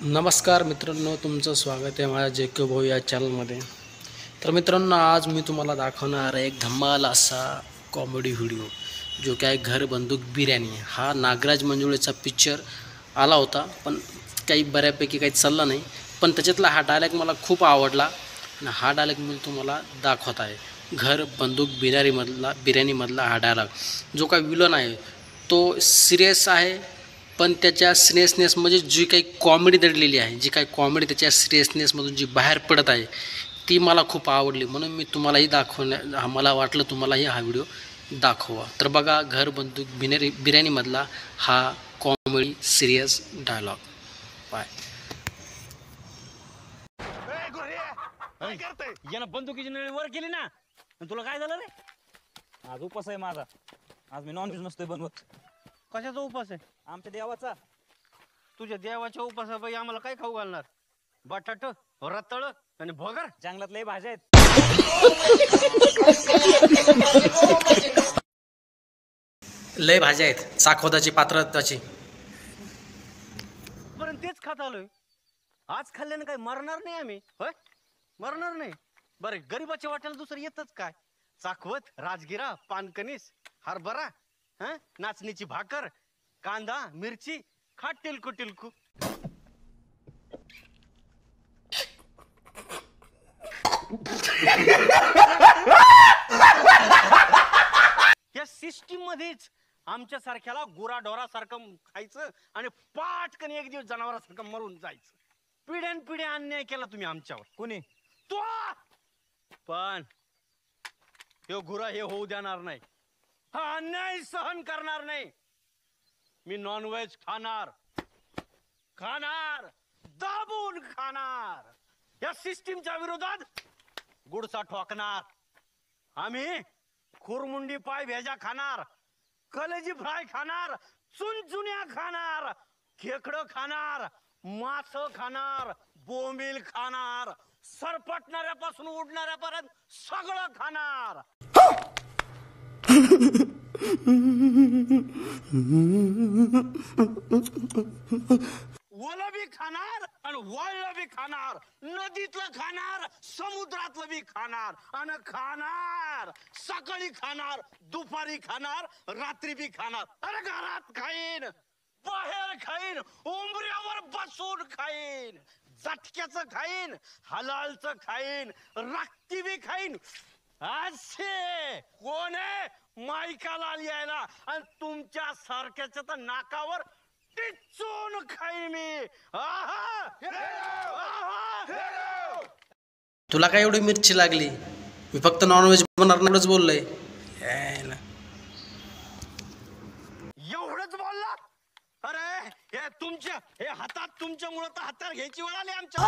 नमस्कार मित्रांनो, तुमचं स्वागत आहे माझ्या जे के भाऊ या चॅनलमध्ये. तर मित्रांनो, आज मी तुम्हाला दाखवणार आहे एक धमाल असा कॉमेडी व्हिडिओ, जो काय घर बंदूक बिर्याणी. हा नागराज मंजुळेचा पिक्चर आला होता, पण काही बऱ्यापैकी काही चालला नाही. पण त्याच्यातला हा डायलॉग मला खूप आवडला आणि हा डायलॉग मी तुम्हाला दाखवत आहे. घर बंदूक बिर्याणीमधला हा डायलॉग. जो काय विलन आहे तो सिरियस आहे, पण त्याच्या सिरियसनेसमध्ये जी काही कॉमेडी दडलेली आहे, जी काही कॉमेडी त्याच्या सिरियसनेसमधून जी बाहेर पडत आहे, ती मला खूप आवडली. म्हणून मी तुम्हालाही मला वाटलं तुम्हालाही हा व्हिडिओ दाखवा. तर बघा, घर बंदूक बिर्याणीमधला हा कॉमेडी सिरियस डायलॉग. बाय. काय करतोय? यानं बंदुकीची नळी वर केली ना, आणि तुला काय झालं रे? आज उपास आहे माझा. आज मी नॉनव्हेज नसतोय बनवत. कशाचा उपास आहे? आमच्या देवाचा. तुझ्या देवाच्या उपासाबाई आम्हाला काय खाऊ घालणार? बटाट, रताळ आणि भोगर. जंगलात लय भाज्या आहेत. लय भाज्या आहेत, चाखोदाची पात्रताची. पण तेच खात आलोय. आज खाल्ल्याने काय मरणार नाही आम्ही? होय, मरणार नाही. बरं, गरीबाच्या वाट्याला दुसरं येतच काय? चाकवत, राजगिरा, पानकणीस, हरभरा, नाचणीची भाकर, कांदा, मिरची, खा टिलकू टिलकू. या सिस्टीम मध्येच आमच्या सारख्याला गुराढोरा सारखं खायचं आणि पाटकन एक दिवस जनावरासारखं मरून जायचं. पिढ्यान पिढ्या अन्याय केला तुम्ही आमच्यावर. कोणी? तो पण हे गुरा हे होऊ देणार नाही. हा अन्याय सहन करणार नाही. मी नॉनव्हेज खाणार, दाबून खाणार. या सिस्टीमच्या विरोधात गुडसा ठोकणार. आम्ही खुरमुंडी पाय भेजा खाणार, कलेजी फ्राय खाणार, चुनचुन्या खाणार, खेकडं खाणार, मास खाणार, बोंबील खाणार, सरपटणाऱ्यापासून उडणाऱ्यापर्यंत सगळं खाणार. ओलं बी खाणार आणि वळलं बी खाणार, नदीतलं खाणार, समुद्रातलं बी खाणार. आणि खाणार सकाळी खाणार, दुपारी खाणार, रात्री बी खाणार. अरे घरात खाईन, बाहेर खाईन, उंबऱ्यावर बसून खाईन, झटक्याचं खाईन, हलालचं खाईन, रक्ती बी खाईन. असे कोण आहे माईकाला यायला? आणि तुमच्या सारख्याच्या तर नाकावर टिचून खाईन मी. तुला काय एवढी मिरची लागली? मी फक्त नॉनव्हेज बनवणारच बोललोय. एवढंच बोलला? अरे हे तुमच्या हे हातात तुमच्यामुळं तर हातात घ्यायची वेळ आली आमच्या.